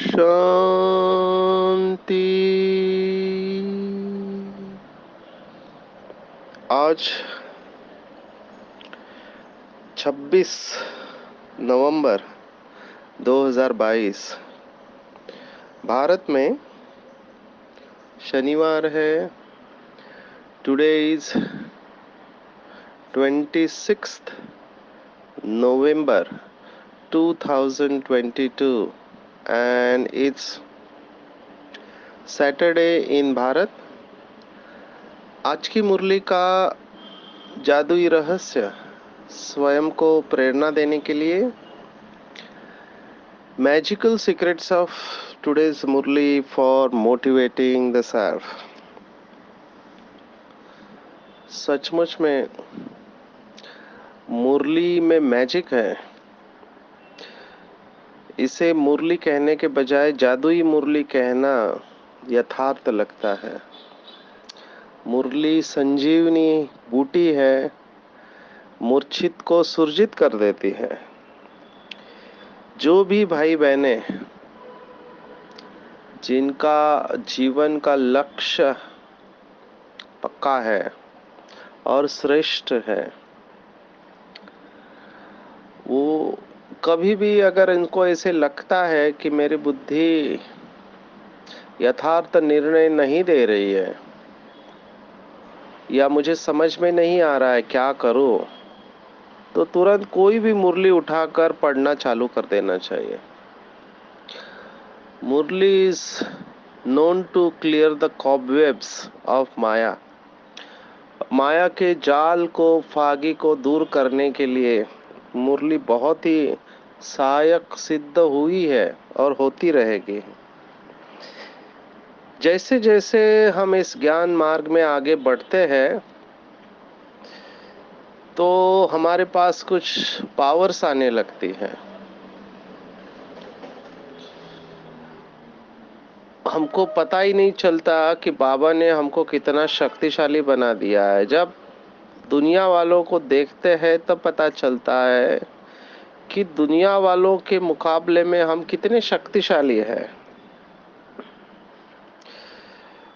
शांति। आज 26 नवंबर 2022 भारत में शनिवार है। Today is 26th November 2022 and it's Saturday in Bharat. आज की मुरली का जादुई रहस्य स्वयं को प्रेरणा देने के लिए magical secrets of today's Murli for motivating the self. सचमुच में मुरली में मैजिक है। इसे मुरली कहने के बजाय जादुई मुरली कहना यथार्थ लगता है। मुरली संजीवनी बूटी है, मूर्छित को सुरजित कर देती है। जो भी भाई बहने जिनका जीवन का लक्ष्य पक्का है और श्रेष्ठ है, वो कभी भी अगर इनको ऐसे लगता है कि मेरी बुद्धि यथार्थ निर्णय नहीं दे रही है या मुझे समझ में नहीं आ रहा है क्या करूं, तो तुरंत कोई भी मुरली उठाकर पढ़ना चालू कर देना चाहिए। Murli is known to clear the cobwebs of Maya. माया के जाल को, फागी को दूर करने के लिए मुरली बहुत ही सहायक सिद्ध हुई है और होती रहेगी। जैसे जैसे हम इस ज्ञान मार्ग में आगे बढ़ते हैं तो हमारे पास कुछ पावर्स आने लगती हैं। हमको पता ही नहीं चलता कि बाबा ने हमको कितना शक्तिशाली बना दिया है। जब दुनिया वालों को देखते हैं तब पता चलता है कि दुनिया वालों के मुकाबले में हम कितने शक्तिशाली हैं।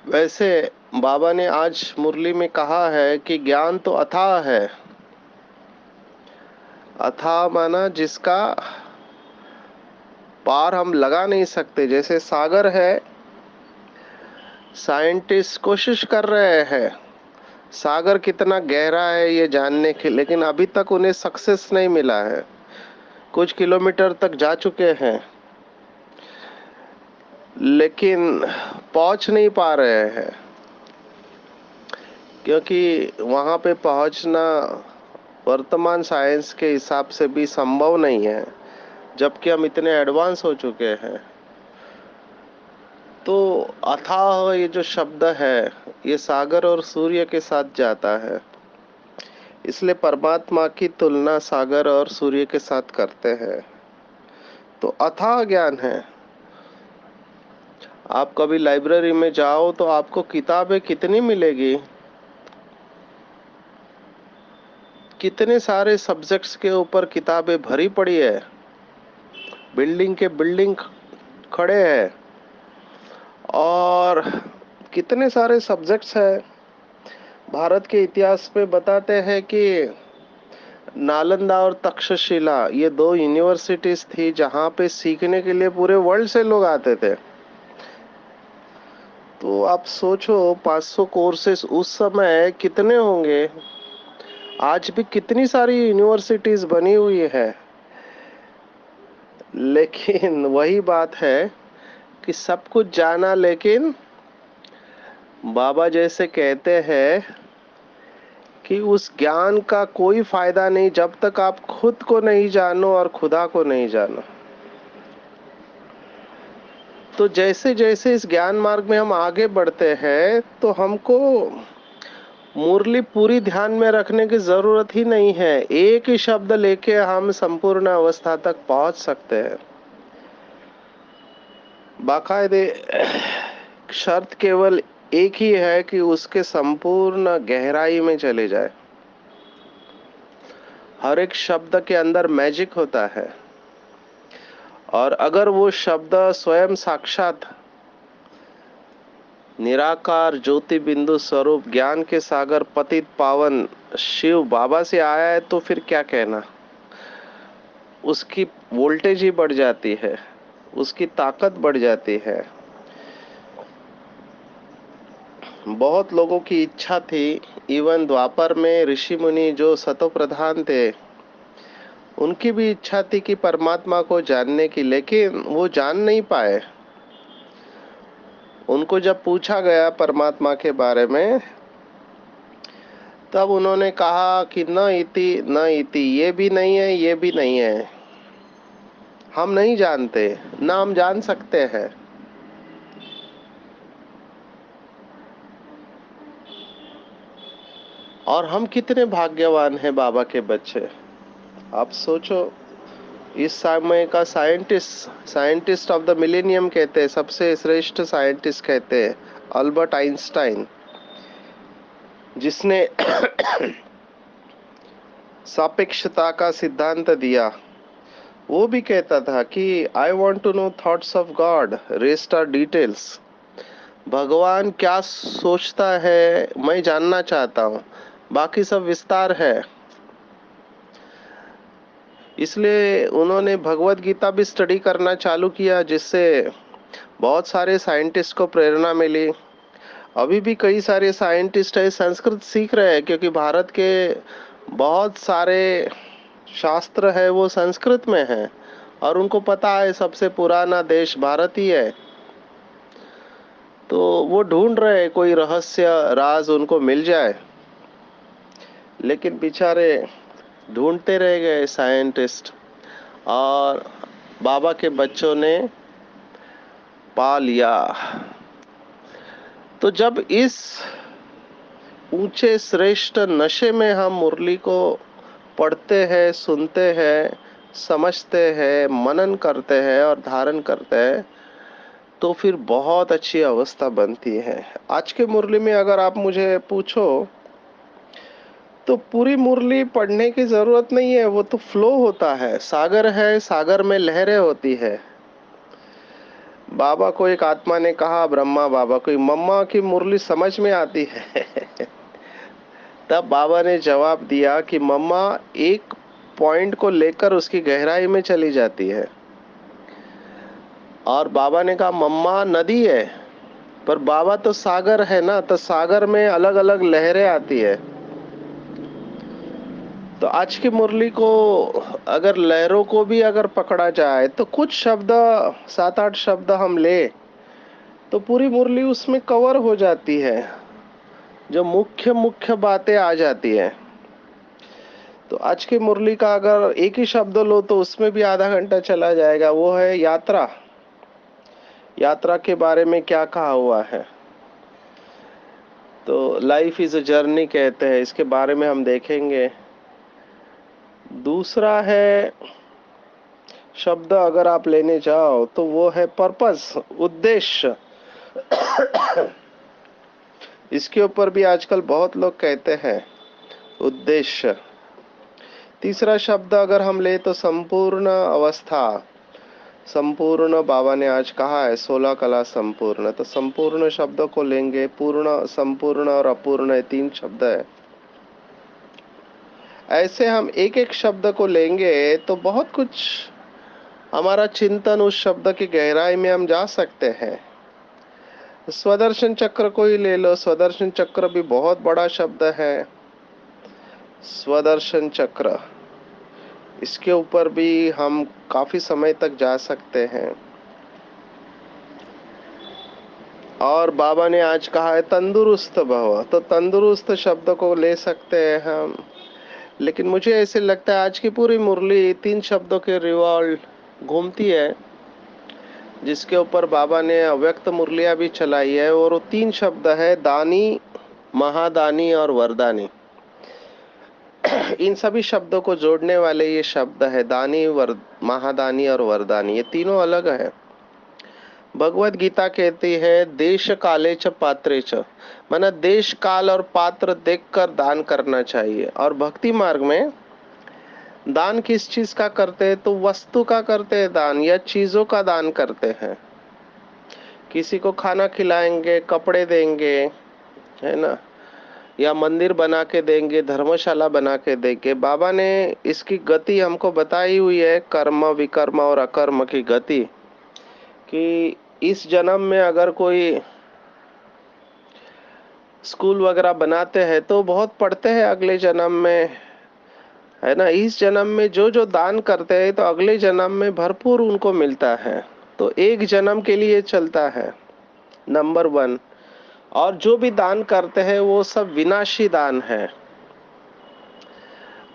वैसे बाबा ने आज मुरली में कहा है कि ज्ञान तो अथाह है। अथाह माना जिसका पार हम लगा नहीं सकते। जैसे सागर है, साइंटिस्ट कोशिश कर रहे हैं सागर कितना गहरा है ये जानने की, लेकिन अभी तक उन्हें सक्सेस नहीं मिला है। कुछ किलोमीटर तक जा चुके हैं लेकिन पहुंच नहीं पा रहे हैं, क्योंकि वहां पे पहुंचना वर्तमान साइंस के हिसाब से भी संभव नहीं है, जबकि हम इतने एडवांस हो चुके हैं। तो अथाह ये जो शब्द है ये सागर और सूर्य के साथ जाता है, इसलिए परमात्मा की तुलना सागर और सूर्य के साथ करते हैं। तो अथाह ज्ञान है। आप कभी लाइब्रेरी में जाओ तो आपको किताबें कितनी मिलेगी, कितने सारे सब्जेक्ट्स के ऊपर किताबें भरी पड़ी है। बिल्डिंग के बिल्डिंग खड़े हैं और कितने सारे सब्जेक्ट्स हैं। भारत के इतिहास में बताते हैं कि नालंदा और तक्षशिला ये दो यूनिवर्सिटीज थी जहां पे सीखने के लिए पूरे वर्ल्ड से लोग आते थे। तो आप सोचो 500 कोर्सेस उस समय कितने होंगे। आज भी कितनी सारी यूनिवर्सिटीज बनी हुई है, लेकिन वही बात है कि सब कुछ जाना, लेकिन बाबा जैसे कहते हैं कि उस ज्ञान का कोई फायदा नहीं जब तक आप खुद को नहीं जानो और खुदा को नहीं जानो। तो जैसे जैसे इस ज्ञान मार्ग में हम आगे बढ़ते हैं तो हमको मुरली पूरी ध्यान में रखने की जरूरत ही नहीं है। एक ही शब्द लेके हम संपूर्ण अवस्था तक पहुंच सकते हैं। बाकायदे शर्त केवल एक ही है कि उसके संपूर्ण गहराई में चले जाए। हर एक शब्द के अंदर मैजिक होता है, और अगर वो शब्द स्वयं साक्षात निराकार ज्योति बिंदु स्वरूप ज्ञान के सागर पतित पावन शिव बाबा से आया है तो फिर क्या कहना। उसकी वोल्टेज ही बढ़ जाती है, उसकी ताकत बढ़ जाती है। बहुत लोगों की इच्छा थी, इवन द्वापर में ऋषि मुनि जो सतो प्रधान थे, उनकी भी इच्छा थी कि परमात्मा को जानने की, लेकिन वो जान नहीं पाए। उनको जब पूछा गया परमात्मा के बारे में, तब उन्होंने कहा कि न इति न इति, ये भी नहीं है, ये भी नहीं है, हम नहीं जानते, ना हम जान सकते हैं। और हम कितने भाग्यवान हैं बाबा के बच्चे। आप सोचो, इस समय का साइंटिस्ट ऑफ द मिलेनियम कहते हैं, सबसे श्रेष्ठ साइंटिस्ट कहते हैं अल्बर्ट आइंस्टाइन, जिसने सापेक्षता का सिद्धांत दिया। वो भी कहता था कि I want to know thoughts of God, rest are details. भगवान क्या सोचता है मैं जानना चाहता हूँ, बाकी सब विस्तार है। इसलिए उन्होंने भगवत गीता भी स्टडी करना चालू किया, जिससे बहुत सारे साइंटिस्ट को प्रेरणा मिली। अभी भी कई सारे साइंटिस्ट है संस्कृत सीख रहे हैं, क्योंकि भारत के बहुत सारे शास्त्र है वो संस्कृत में है, और उनको पता है सबसे पुराना देश भारत ही है। तो वो ढूंढ रहे हैं कोई रहस्य राज उनको मिल जाए, लेकिन बेचारे ढूंढते रह गए साइंटिस्ट, और बाबा के बच्चों ने पा लिया। तो जब इस ऊंचे श्रेष्ठ नशे में हम मुरली को पढ़ते हैं, सुनते हैं, समझते हैं, मनन करते हैं और धारण करते हैं, तो फिर बहुत अच्छी अवस्था बनती है। आज के मुरली में अगर आप मुझे पूछो तो पूरी मुरली पढ़ने की जरूरत नहीं है, वो तो फ्लो होता है, सागर है, सागर में लहरें होती है। बाबा को एक आत्मा ने कहा, ब्रह्मा बाबा को, मम्मा की मुरली समझ में आती है। तब बाबा ने जवाब दिया कि मम्मा एक पॉइंट को लेकर उसकी गहराई में चली जाती है। और बाबा ने कहा मम्मा नदी है, पर बाबा तो सागर है ना, तो सागर में अलग अलग लहरें आती है। तो आज की मुरली को अगर लहरों को भी अगर पकड़ा जाए तो कुछ शब्द, 7-8 शब्द हम ले तो पूरी मुरली उसमें कवर हो जाती है, जो मुख्य मुख्य बातें आ जाती है। तो आज की मुरली का अगर एक ही शब्द लो तो उसमें भी आधा घंटा चला जाएगा, वो है यात्रा। यात्रा के बारे में क्या कहा हुआ है, तो लाइफ इज अ जर्नी कहते हैं, इसके बारे में हम देखेंगे। दूसरा है शब्द अगर आप लेने जाओ तो वो है पर्पस, उद्देश्य। इसके ऊपर भी आजकल बहुत लोग कहते हैं उद्देश्य। तीसरा शब्द अगर हम ले तो संपूर्ण अवस्था, संपूर्ण बाबा ने आज कहा है 16 कला संपूर्ण, तो संपूर्ण शब्द को लेंगे। पूर्ण, संपूर्ण और अपूर्ण, 3 शब्द है। ऐसे हम एक एक शब्द को लेंगे तो बहुत कुछ हमारा चिंतन उस शब्द की गहराई में हम जा सकते हैं। स्वदर्शन चक्र को ही ले लो, स्वदर्शन चक्र भी बहुत बड़ा शब्द है। स्वदर्शन चक्र, इसके ऊपर भी हम काफी समय तक जा सकते हैं। और बाबा ने आज कहा है तंदुरुस्त भव, तो तंदुरुस्त शब्द को ले सकते हैं हम। लेकिन मुझे ऐसे लगता है आज की पूरी मुरली 3 शब्दों के रिवॉल्व घूमती है। जिसके ऊपर बाबा ने अव्यक्त मुरलियां भी चलाई है, और वो 3 शब्द है, दानी, महादानी और वरदानी। इन सभी शब्दों को जोड़ने वाले ये शब्द है दानी, महादानी और वरदानी। ये तीनों अलग है। भगवत गीता कहती है देश काले च पात्रे च, माना देश काल और पात्र देखकर दान करना चाहिए। और भक्ति मार्ग में दान किस चीज का करते हैं? तो वस्तु का करते हैं दान, या चीजों का दान करते हैं। किसी को खाना खिलाएंगे, कपड़े देंगे, है ना, या मंदिर बना के देंगे, धर्मशाला बना के देंगे। बाबा ने इसकी गति हमको बताई हुई है, कर्म, विकर्म और अकर्म की गति, कि इस जन्म में अगर कोई स्कूल वगैरह बनाते हैं तो बहुत पढ़ते हैं अगले जन्म में, है ना। इस जन्म में जो जो दान करते हैं तो अगले जन्म में भरपूर उनको मिलता है। तो एक जन्म के लिए चलता है, नंबर 1। और जो भी दान करते हैं वो सब विनाशी दान है।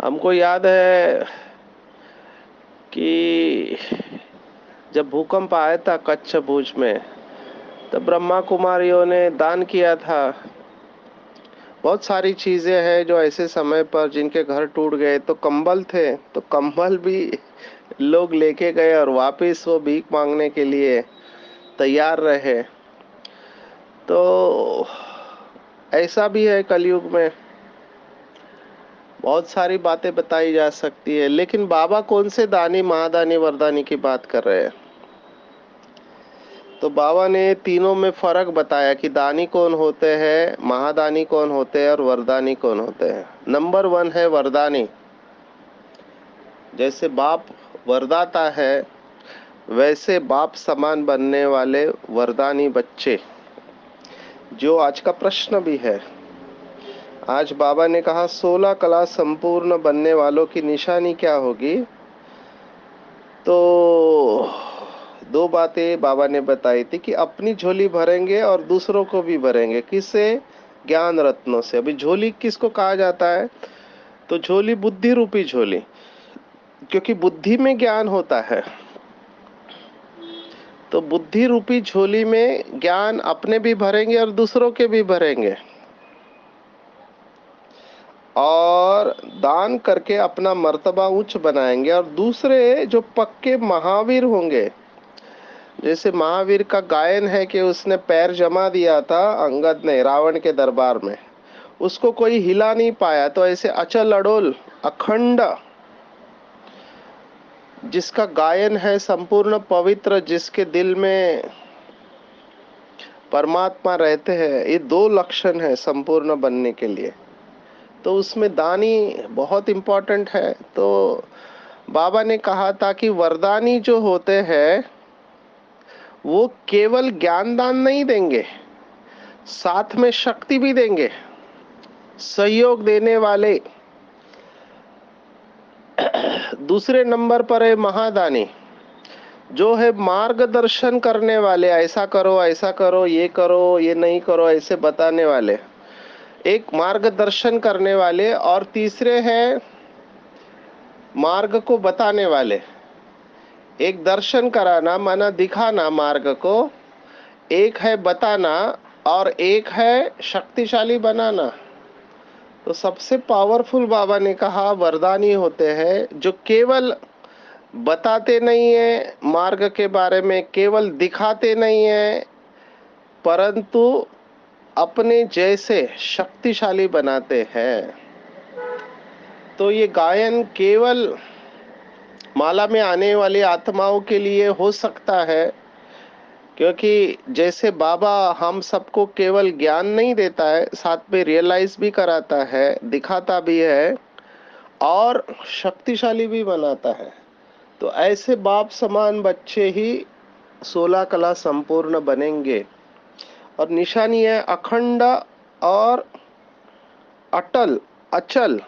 हमको याद है कि जब भूकंप आया था कच्छ भुज में, तब ब्रह्मा कुमारियों ने दान किया था। बहुत सारी चीजें हैं जो ऐसे समय पर जिनके घर टूट गए, तो कंबल थे, तो कंबल भी लोग लेके गए और वापस वो भीख मांगने के लिए तैयार रहे। तो ऐसा भी है कलयुग में। बहुत सारी बातें बताई जा सकती है, लेकिन बाबा कौन से दानी, महादानी, वरदानी की बात कर रहे हैं? तो बाबा ने तीनों में फर्क बताया कि दानी कौन होते हैं, महादानी कौन होते हैं और वरदानी कौन होते हैं। नंबर 1 है वरदानी। जैसे बाप वरदाता है, वैसे बाप समान बनने वाले वरदानी बच्चे, जो आज का प्रश्न भी है। आज बाबा ने कहा 16 कला संपूर्ण बनने वालों की निशानी क्या होगी? तो 2 बातें बाबा ने बताई थी कि अपनी झोली भरेंगे और दूसरों को भी भरेंगे। किससे? ज्ञान रत्नों से। अभी झोली किसको कहा जाता है? तो झोली बुद्धि रूपी झोली, क्योंकि बुद्धि में ज्ञान होता है। तो बुद्धि रूपी झोली में ज्ञान अपने भी भरेंगे और दूसरों के भी भरेंगे, और दान करके अपना मर्तबा उच्च बनाएंगे। और दूसरे जो पक्के महावीर होंगे, जैसे महावीर का गायन है कि उसने पैर जमा दिया था अंगद ने रावण के दरबार में, उसको कोई हिला नहीं पाया। तो ऐसे अचल अडोल अखंड जिसका गायन है संपूर्ण पवित्र, जिसके दिल में परमात्मा रहते हैं, ये 2 लक्षण है संपूर्ण बनने के लिए। तो उसमें दानी बहुत इंपॉर्टेंट है। तो बाबा ने कहा था कि वरदानी जो होते हैं वो केवल ज्ञान दान नहीं देंगे, साथ में शक्ति भी देंगे, सहयोग देने वाले। दूसरे नंबर पर है महादानी, जो है मार्गदर्शन करने वाले, ऐसा करो, ये नहीं करो, ऐसे बताने वाले, एक मार्गदर्शन करने वाले। और तीसरे हैं मार्ग को बताने वाले। एक दर्शन कराना माना दिखाना मार्ग को, एक है बताना, और एक है शक्तिशाली बनाना। तो सबसे पावरफुल बाबा ने कहा वरदानी होते हैं, जो केवल बताते नहीं है मार्ग के बारे में, केवल दिखाते नहीं है, परंतु अपने जैसे शक्तिशाली बनाते हैं। तो ये गायन केवल माला में आने वाली आत्माओं के लिए हो सकता है, क्योंकि जैसे बाबा हम सबको केवल ज्ञान नहीं देता है, साथ में रियलाइज भी कराता है, दिखाता भी है और शक्तिशाली भी बनाता है। तो ऐसे बाप समान बच्चे ही 16 कला संपूर्ण बनेंगे। और निशानी है अखंड और अटल, अचल,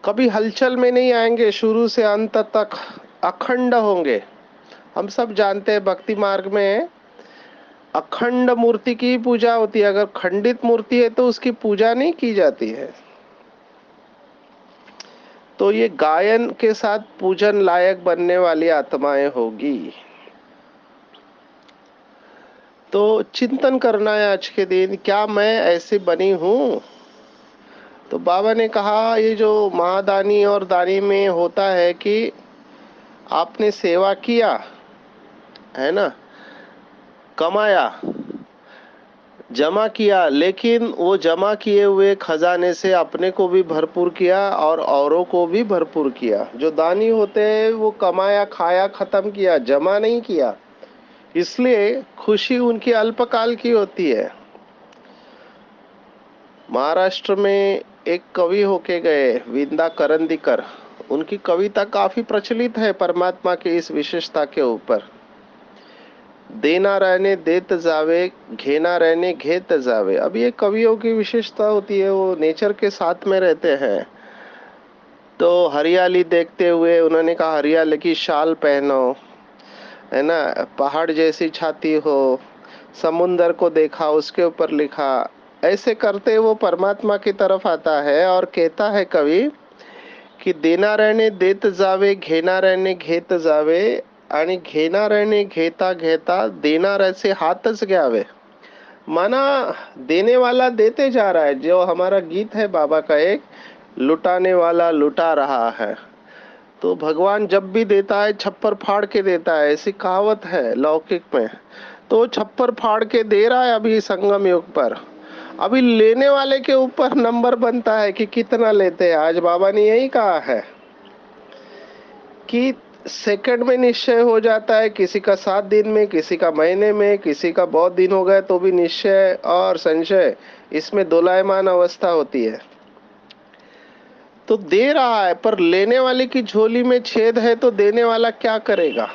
कभी हलचल में नहीं आएंगे, शुरू से अंत तक अखंड होंगे। हम सब जानते हैं भक्ति मार्ग में अखंड मूर्ति की पूजा होती है। अगर खंडित मूर्ति है तो उसकी पूजा नहीं की जाती है। तो ये गायन के साथ पूजन लायक बनने वाली आत्माएं होगी। तो चिंतन करना है आज के दिन, क्या मैं ऐसी बनी हूँ? तो बाबा ने कहा ये जो महादानी और दानी में होता है कि आपने सेवा किया है ना, कमाया, जमा किया, लेकिन वो जमा किए हुए खजाने से अपने को भी भरपूर किया और औरों को भी भरपूर किया। जो दानी होते हैं वो कमाया, खाया, खत्म किया, जमा नहीं किया, इसलिए खुशी उनकी अल्पकाल की होती है। महाराष्ट्र में एक कवि होके गए, विंदा करंदीकर। उनकी कविता काफी प्रचलित है परमात्मा की इस विशेषता के ऊपर। देना रहने देत जावे, घेना रहने घेत जावे। अब ये कवियों की विशेषता होती है, वो नेचर के साथ में रहते हैं। तो हरियाली देखते हुए उन्होंने कहा हरियाली की शाल पहनो, है ना, पहाड़ जैसी छाती हो, समुंदर को देखा, उसके ऊपर लिखा। ऐसे करते वो परमात्मा की तरफ आता है और कहता है कवि की देना रहने देत जावे, घेना रहने घेत जावे, आणि घेना रहने घेता घेता देणार से हाथच घ्यावे। माना देने वाला देते जा रहा है। जो हमारा गीत है बाबा का एक, लुटाने वाला लुटा रहा है। तो भगवान जब भी देता है छप्पर फाड़ के देता है, ऐसी कहावत है लौकिक में। तो छप्पर फाड़ के दे रहा है अभी संगम युग पर। अभी लेने वाले के ऊपर नंबर बनता है कि कितना लेते हैं। आज बाबा ने यही कहा है कि सेकंड में निश्चय हो जाता है, किसी का 7 दिन में, किसी का महीने में, किसी का बहुत दिन हो गए तो भी निश्चय और संशय, इसमें दोलायमान अवस्था होती है। तो दे रहा है, पर लेने वाले की झोली में छेद है तो देने वाला क्या करेगा?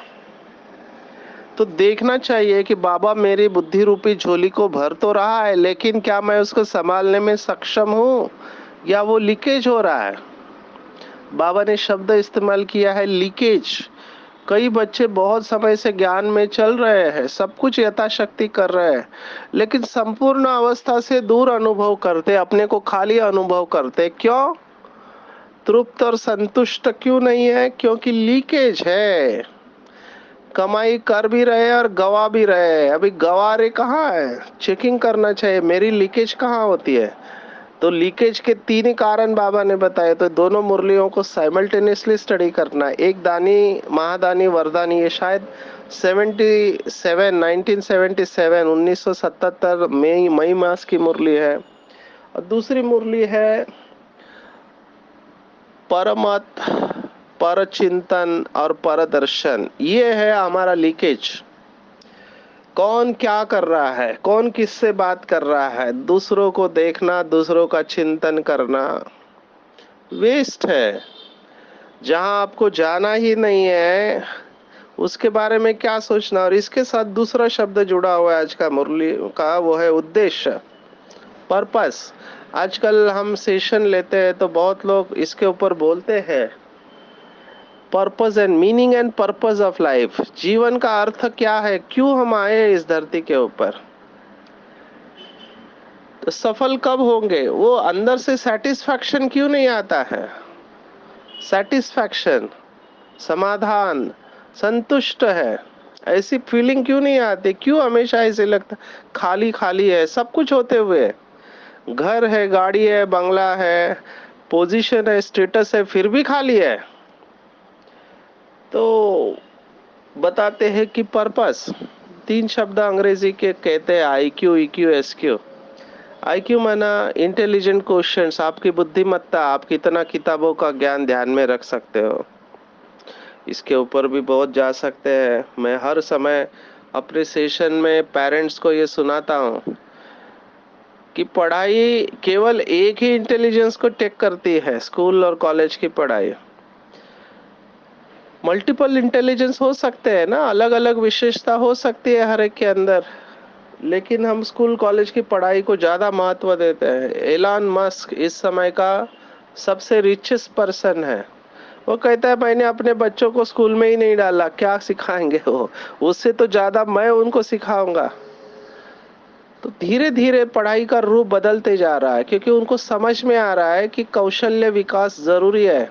तो देखना चाहिए कि बाबा मेरी बुद्धि रूपी झोली को भर तो रहा है, लेकिन क्या मैं उसको संभालने में सक्षम हूँ या वो लीकेज हो रहा है? बाबा ने शब्द इस्तेमाल किया है लीकेज। कई बच्चे बहुत समय से ज्ञान में चल रहे हैं, सब कुछ यथाशक्ति कर रहे हैं, लेकिन संपूर्ण अवस्था से दूर अनुभव करते, अपने को खाली अनुभव करते। क्यों? तृप्त और संतुष्ट क्यों नहीं है? क्योंकि लीकेज है। कमाई कर भी रहे और गवा भी रहे। अभी गवा रहे कहाँ है? चेकिंग करना चाहिए मेरी लीकेज कहाँ होती है। तो लीकेज के 3 ही कारण बाबा ने बताए। तो दोनों मुरलियों को साइमल्टेनियसली स्टडी करना। एक दानी, महादानी, वरदानी, ये शायद 77 1977 1977 मई मास की मुरली है। और दूसरी मुरली है परमत, पर चिंतन और परदर्शन। ये है हमारा लीकेज। कौन क्या कर रहा है, कौन किससे बात कर रहा है, दूसरों को देखना, दूसरों का चिंतन करना वेस्ट है। जहां आपको जाना ही नहीं है उसके बारे में क्या सोचना। और इसके साथ दूसरा शब्द जुड़ा हुआ है आज का मुरली का, वो है उद्देश्य, पर्पस। आजकल हम सेशन लेते हैं तो बहुत लोग इसके ऊपर बोलते हैं purpose and meaning and purpose of life. जीवन का अर्थ क्या है, क्यों हम आए इस धरती के ऊपर, तो सफल कब होंगे, वो अंदर से सेटिस्फैक्शन क्यों नहीं आता है? सेटिस्फैक्शन, समाधान, संतुष्ट है, ऐसी फीलिंग क्यों नहीं आती? क्यों हमेशा ऐसे लगता खाली खाली है सब कुछ होते हुए? घर है, गाड़ी है, बंगला है, पोजीशन है, स्टेटस है, फिर भी खाली है। तो बताते हैं कि पर्पस, 3 शब्द अंग्रेजी के कहते हैं IQ, EQ, SQ। IQ माना इंटेलिजेंट क्वेश्चंस, आपकी बुद्धिमत्ता, आप कितना किताबों का ज्ञान ध्यान में रख सकते हो। इसके ऊपर भी बहुत जा सकते हैं। मैं हर समय अपने सेशन में पेरेंट्स को ये सुनाता हूँ कि पढ़ाई केवल एक ही इंटेलिजेंस को टेक करती है, स्कूल और कॉलेज की पढ़ाई। मल्टीपल इंटेलिजेंस हो सकते हैं ना, अलग अलग विशेषता हो सकती है हर एक के अंदर, लेकिन हम स्कूल कॉलेज की पढ़ाई को ज्यादा महत्व देते हैं। एलन मस्क इस समय का सबसे रिचेस्ट पर्सन है। वो कहता है मैंने अपने बच्चों को स्कूल में ही नहीं डाला, क्या सिखाएंगे वो, उससे तो ज्यादा मैं उनको सिखाऊंगा। तो धीरे धीरे पढ़ाई का रूप बदलते जा रहा है, क्योंकि उनको समझ में आ रहा है कि कौशल्य विकास जरूरी है।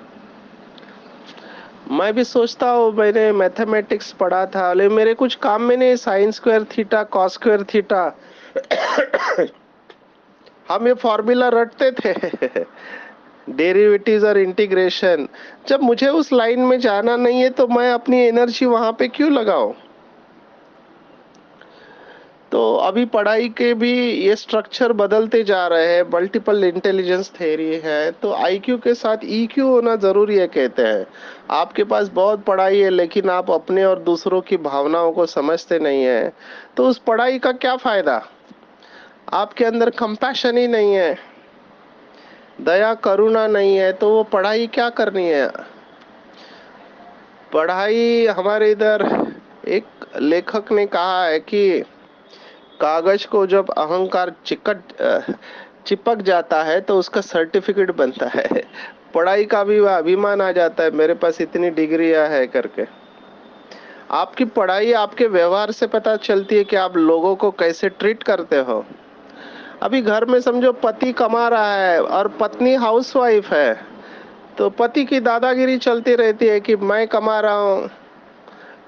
मैं भी सोचता हूँ, मैंने मैथमेटिक्स पढ़ा था लेकिन मेरे कुछ काम में नहीं। Sine square theta, cos square theta, हम ये फॉर्मूला रटते थे। डेरिवेटिव्स और इंटीग्रेशन। जब मुझे उस लाइन में जाना नहीं है तो मैं अपनी एनर्जी वहां पे क्यों लगाऊं? तो अभी पढ़ाई के भी ये स्ट्रक्चर बदलते जा रहे हैं। मल्टीपल इंटेलिजेंस थ्योरी है, तो आईक्यू के साथ ईक्यू होना जरूरी है कहते हैं। आपके पास बहुत पढ़ाई है लेकिन आप अपने और दूसरों की भावनाओं को समझते नहीं है, तो उस पढ़ाई का क्या फायदा? आपके अंदर कंपैशन ही नहीं है, दया करुणा नहीं है, तो वो पढ़ाई क्या करनी है? पढ़ाई हमारे इधर एक लेखक ने कहा है कि कागज को जब अहंकार चिपक जाता है तो उसका सर्टिफिकेट बनता है। पढ़ाई का भी वह अभिमान आ जाता है, मेरे पास इतनी डिग्रियां है करके। आपकी पढ़ाई आपके व्यवहार से पता चलती है कि आप लोगों को कैसे ट्रीट करते हो। अभी घर में समझो पति कमा रहा है और पत्नी हाउसवाइफ है, तो पति की दादागिरी चलती रहती है कि मैं कमा रहा हूँ,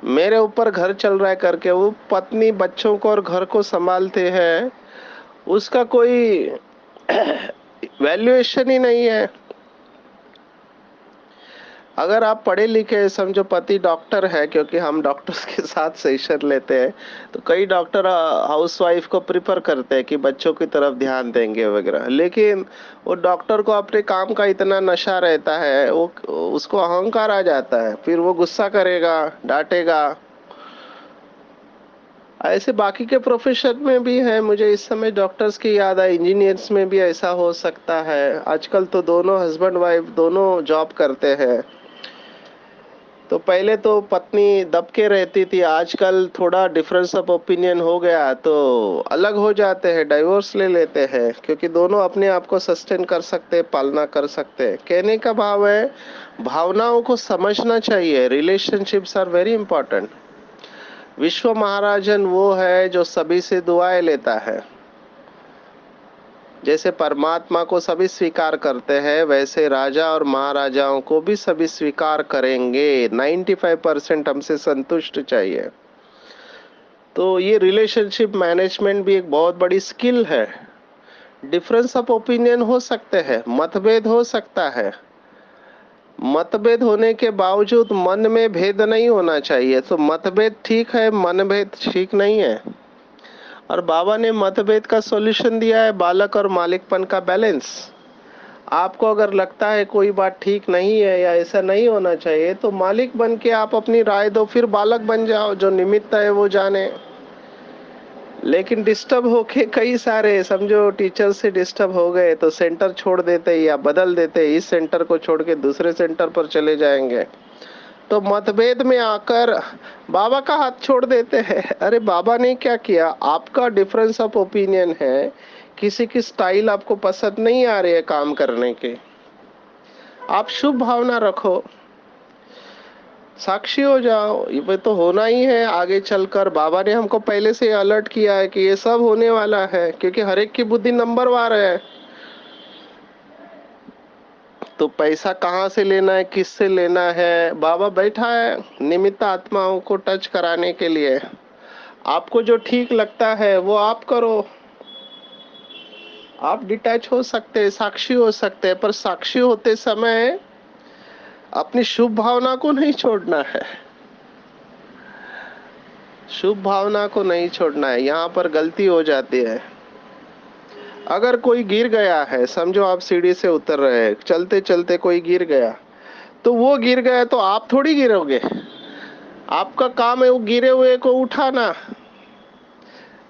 मेरे ऊपर घर चल रहा है करके। वो पत्नी बच्चों को और घर को संभालते हैं, उसका कोई वैल्यूएशन ही नहीं है। अगर आप पढ़े लिखे, समझो पति डॉक्टर है, क्योंकि हम डॉक्टर्स के साथ सेशन लेते हैं, तो कई डॉक्टर हाउसवाइफ को प्रिफर करते हैं कि बच्चों की तरफ ध्यान देंगे वगैरह, लेकिन वो डॉक्टर को अपने काम का इतना नशा रहता है, वो उसको अहंकार आ जाता है, फिर वो गुस्सा करेगा, डांटेगा। ऐसे बाकी के प्रोफेशन में भी है। मुझे इस समय डॉक्टर्स की याद आई, इंजीनियर्स में भी ऐसा हो सकता है। आजकल तो दोनों हस्बैंड वाइफ दोनों जॉब करते हैं। तो पहले तो पत्नी दब के रहती थी, आजकल थोड़ा डिफरेंस ऑफ ओपिनियन हो गया तो अलग हो जाते हैं, डाइवोर्स ले लेते हैं, क्योंकि दोनों अपने आप को सस्टेन कर सकते हैं, पालना कर सकते हैं। कहने का भाव है, भावनाओं को समझना चाहिए। Relationships are very important. विश्व महाराजन वो है जो सभी से दुआएं लेता है। जैसे परमात्मा को सभी स्वीकार करते हैं, वैसे राजा और महाराजाओं को भी सभी स्वीकार करेंगे। 95% हमसे संतुष्ट चाहिए। तो ये रिलेशनशिप मैनेजमेंट भी एक बहुत बड़ी स्किल है। डिफरेंस ऑफ ओपिनियन हो सकते हैं, मतभेद हो सकता है, मतभेद होने के बावजूद मन में भेद नहीं होना चाहिए। तो मतभेद ठीक है, मनभेद ठीक नहीं है। और बाबा ने मतभेद का सॉल्यूशन दिया है, बालक और मालिकपन का बैलेंस। आपको अगर लगता है कोई बात ठीक नहीं है या ऐसा नहीं होना चाहिए, तो मालिक बन के आप अपनी राय दो, फिर बालक बन जाओ, जो निमित्त है वो जाने। लेकिन डिस्टर्ब होके कई सारे, समझो टीचर से डिस्टर्ब हो गए तो सेंटर छोड़ देते या बदल देते, इस सेंटर को छोड़ के दूसरे सेंटर पर चले जाएंगे, तो मतभेद में आकर बाबा का हाथ छोड़ देते हैं। अरे बाबा ने क्या किया? आपका डिफरेंस ऑफ ओपिनियन है, किसी की स्टाइल आपको पसंद नहीं आ रही है काम करने की, आप शुभ भावना रखो, साक्षी हो जाओ। ये तो होना ही है आगे चलकर। बाबा ने हमको पहले से अलर्ट किया है कि ये सब होने वाला है, क्योंकि हर एक की बुद्धि नंबरवार है। तो पैसा कहाँ से लेना है, किससे लेना है, बाबा बैठा है निमित्त आत्माओं को टच कराने के लिए। आपको जो ठीक लगता है वो आप करो। आप डिटैच हो सकते हैं, साक्षी हो सकते हैं, पर साक्षी होते समय अपनी शुभ भावना को नहीं छोड़ना है। शुभ भावना को नहीं छोड़ना है, यहाँ पर गलती हो जाती है। अगर कोई गिर गया है, समझो आप सीढ़ी से उतर रहे हैं, चलते चलते कोई गिर गया, तो वो गिर गया तो आप थोड़ी गिरोगे। आपका काम है वो गिरे हुए को उठाना।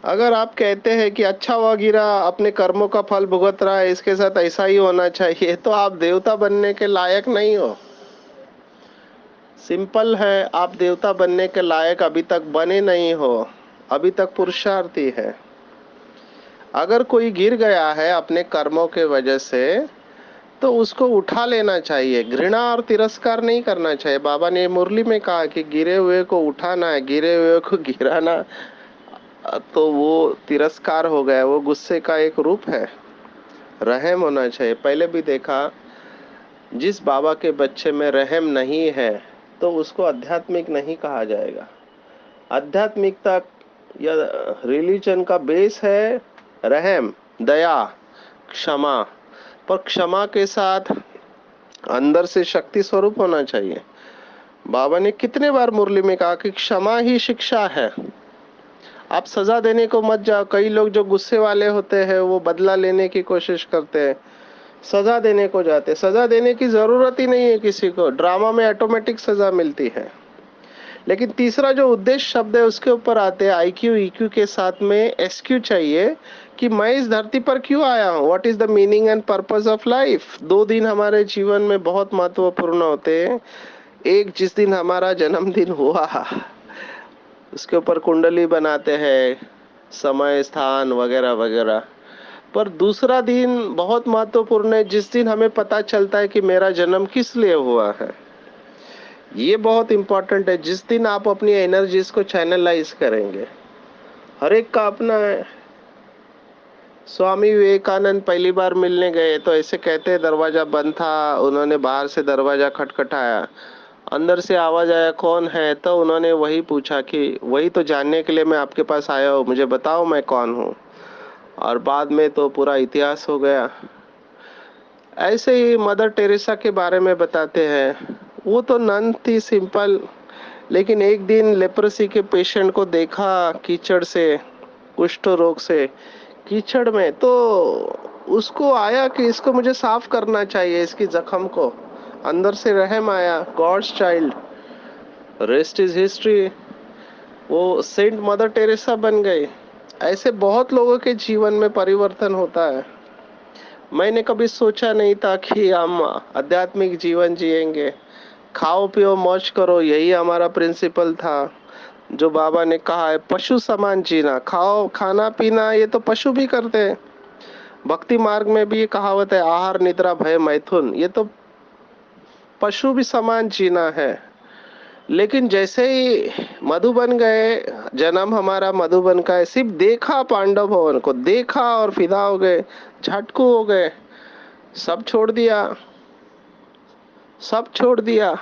अगर आप कहते हैं कि अच्छा हुआ गिरा, अपने कर्मों का फल भुगत रहा है, इसके साथ ऐसा ही होना चाहिए, तो आप देवता बनने के लायक नहीं हो। सिंपल है, आप देवता बनने के लायक अभी तक बने नहीं हो, अभी तक पुरुषार्थी है। अगर कोई गिर गया है अपने कर्मों के वजह से, तो उसको उठा लेना चाहिए, घृणा और तिरस्कार नहीं करना चाहिए। बाबा ने मुरली में कहा कि गिरे हुए को उठाना है, गिरे हुए को गिराना तो वो तिरस्कार हो गया, वो गुस्से का एक रूप है। रहम होना चाहिए। पहले भी देखा, जिस बाबा के बच्चे में रहम नहीं है, तो उसको आध्यात्मिक नहीं कहा जाएगा। आध्यात्मिकता या रिलीजन का बेस है रहम, दया, क्षमा। पर क्षमा के साथ अंदर से शक्ति स्वरूप होना चाहिए। बाबा ने कितने बार मुरली में कहा कि क्षमा ही शिक्षा है। आप सजा देने को मत जाओ। कई लोग जो गुस्से वाले होते हैं वो बदला लेने की कोशिश करते हैं, सजा देने को जाते। सजा देने की जरूरत ही नहीं है किसी को, ड्रामा में ऑटोमेटिक सजा मिलती है। लेकिन तीसरा जो उद्देश्य शब्द है उसके ऊपर आते हैं। IQ EQ के साथ में SQ चाहिए कि मैं इस धरती पर क्यों आया हूँ, what is the meaning and purpose of life. 2 दिन हमारे जीवन में बहुत महत्वपूर्ण होते हैं। एक जिस दिन हमारा जन्मदिन हुआ, उसके ऊपर कुंडली बनाते हैं, समय स्थान वगैरह वगैरह। पर दूसरा दिन बहुत महत्वपूर्ण है, जिस दिन हमें पता चलता है कि मेरा जन्म किस लिए हुआ है। ये बहुत इंपॉर्टेंट है। जिस दिन आप अपनी एनर्जीज को चैनलाइज करेंगे, हर एक का अपना है। स्वामी विवेकानंद पहली बार मिलने गए तो ऐसे कहते हैं दरवाजा बंद था, उन्होंने बाहर से दरवाजा खटखटाया, अंदर से आवाज आया कौन है, तो उन्होंने वही पूछा कि वही तो जानने के लिए मैं आपके पास आया हूँ, मुझे बताओ मैं कौन हूँ। और बाद में तो पूरा इतिहास हो गया। ऐसे ही मदर टेरेसा के बारे में बताते हैं। वो तो नन थी, सिंपल, लेकिन एक दिन लेप्रोसी के पेशेंट को देखा कीचड़ से, कुष्ठ रोग से, कीचड़ में, तो उसको आया कि इसको मुझे साफ करना चाहिए, इसकी जख्म को। अंदर से रहम आया, God's child, rest is history. वो सेंट मदर टेरेसा बन गई। ऐसे बहुत लोगों के जीवन में परिवर्तन होता है। मैंने कभी सोचा नहीं था कि हम आध्यात्मिक जीवन जिएंगे। खाओ पियो मौज करो, यही हमारा प्रिंसिपल था। जो बाबा ने कहा है पशु समान जीना, खाओ खाना पीना, ये तो पशु भी करते हैं। भक्ति मार्ग में भी ये कहावत है आहार निद्रा भय मैथुन, ये तो पशु भी समान जीना है। लेकिन जैसे ही मधुबन गए, जन्म हमारा मधुबन का है, सिर्फ देखा पांडव भवन को, देखा और फिदा हो गए, झटकू हो गए, सब छोड़ दिया, सब छोड़ दिया।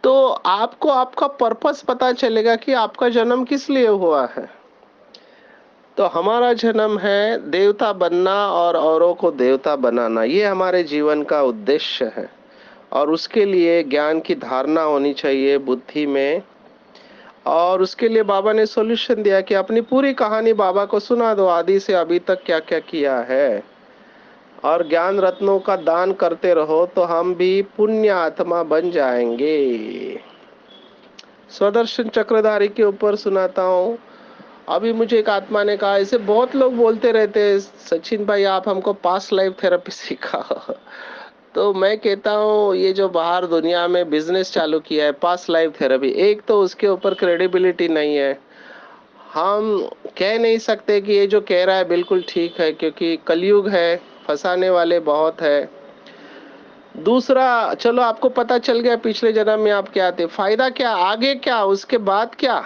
तो आपको आपका पर्पस पता चलेगा कि आपका जन्म किस लिए हुआ है। तो हमारा जन्म है देवता बनना और औरों को देवता बनाना, ये हमारे जीवन का उद्देश्य है। और उसके लिए ज्ञान की धारणा होनी चाहिए बुद्धि में। और उसके लिए बाबा ने सॉल्यूशन दिया कि अपनी पूरी कहानी बाबा को सुना दो, आदि से अभी तक क्या क्या किया है, और ज्ञान रत्नों का दान करते रहो तो हम भी पुण्य आत्मा बन जाएंगे। स्वदर्शन चक्रधारी के ऊपर सुनाता हूँ। अभी मुझे एक आत्मा ने कहा, ऐसे बहुत लोग बोलते रहते हैं सचिन भाई आप हमको पास्ट लाइफ थेरेपी सिखाओ। तो मैं कहता हूँ ये जो बाहर दुनिया में बिजनेस चालू किया है पास्ट लाइफ थेरेपी, एक तो उसके ऊपर क्रेडिबिलिटी नहीं है। हम कह नहीं सकते कि ये जो कह रहा है बिल्कुल ठीक है, क्योंकि कलयुग है, फंसाने वाले बहुत है। दूसरा, चलो आपको पता चल गया पिछले जन्म में आप क्या थे, फायदा क्या, आगे क्या, उसके बाद क्या।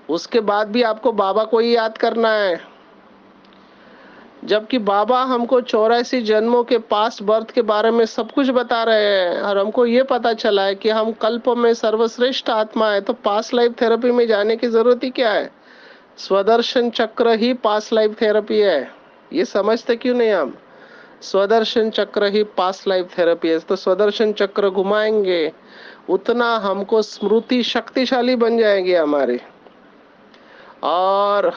उसके बाद भी आपको बाबा को ही याद करना है। जबकि बाबा हमको 84 जन्मों के पास्ट बर्थ के बारे में सब कुछ बता रहे हैं, और हमको ये पता चला है कि हम कल्प में सर्वश्रेष्ठ आत्मा है। तो पास्ट लाइफ थेरेपी में जाने की जरूरत ही क्या है। स्वदर्शन चक्र ही पास्ट लाइफ थेरेपी है। ये समझते क्यों नहीं हम। स्वदर्शन चक्र ही पास्ट लाइफ थेरेपी है। तो स्वदर्शन चक्र घुमाएंगे उतना हमको स्मृति शक्तिशाली बन जाएगी हमारी, और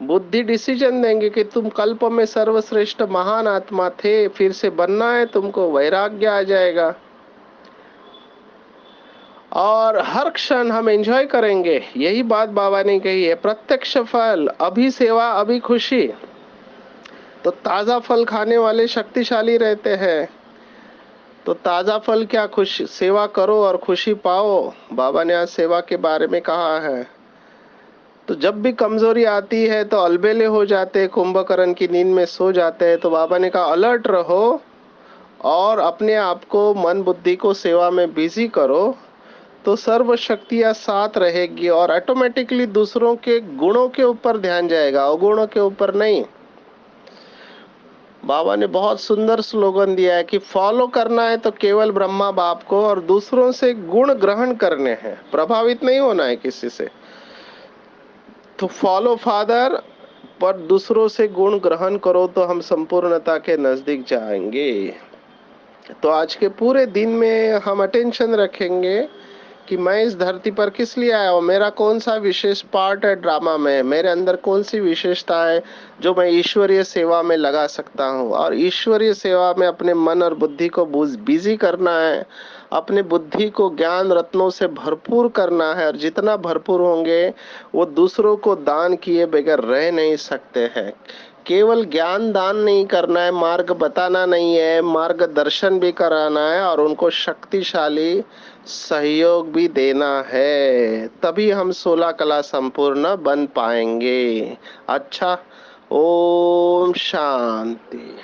बुद्धि डिसीजन देंगे कि तुम कल्प में सर्वश्रेष्ठ महान आत्मा थे, फिर से बनना है तुमको, वैराग्य आ जाएगा। और हर क्षण हम एंजॉय करेंगे। यही बात बाबा ने कही है, प्रत्यक्ष फल, अभी सेवा अभी खुशी। तो ताजा फल खाने वाले शक्तिशाली रहते हैं। तो ताजा फल क्या, खुश सेवा करो और खुशी पाओ। बाबा ने आज सेवा के बारे में कहा है। तो जब भी कमजोरी आती है तो अलबेले हो जाते हैं, कुंभकर्ण की नींद में सो जाते हैं। तो बाबा ने कहा अलर्ट रहो और अपने आप को मन बुद्धि को सेवा में बिजी करो, तो सर्व शक्तियां साथ रहेगी और ऑटोमेटिकली दूसरों के गुणों के ऊपर ध्यान जाएगा, अवगुणों के ऊपर नहीं। बाबा ने बहुत सुंदर स्लोगन दिया है कि फॉलो करना है तो केवल ब्रह्मा बाप को, और दूसरों से गुण ग्रहण करने हैं, प्रभावित नहीं होना है किसी से। तो फॉलो फादर, पर दूसरों से गुण ग्रहण करो तो हम संपूर्णता के नजदीक जाएंगे। तो आज के पूरे दिन में हम अटेंशन रखेंगे कि मैं इस धरती पर किस लिए आया हूँ, मेरा कौन सा विशेष पार्ट है ड्रामा में, मेरे अंदर कौन सी विशेषता है जो मैं ईश्वरीय सेवा में लगा सकता हूँ। और ईश्वरीय सेवा में अपने मन और बुद्धि को बिजी करना है, अपने बुद्धि को ज्ञान रत्नों से भरपूर करना है, और जितना भरपूर होंगे वो दूसरों को दान किए बगैर रह नहीं सकते हैं। केवल ज्ञान दान नहीं करना है, मार्ग बताना नहीं है, मार्गदर्शन भी कराना है और उनको शक्तिशाली सहयोग भी देना है। तभी हम 16 कला संपूर्ण बन पाएंगे। अच्छा, ओम शांति।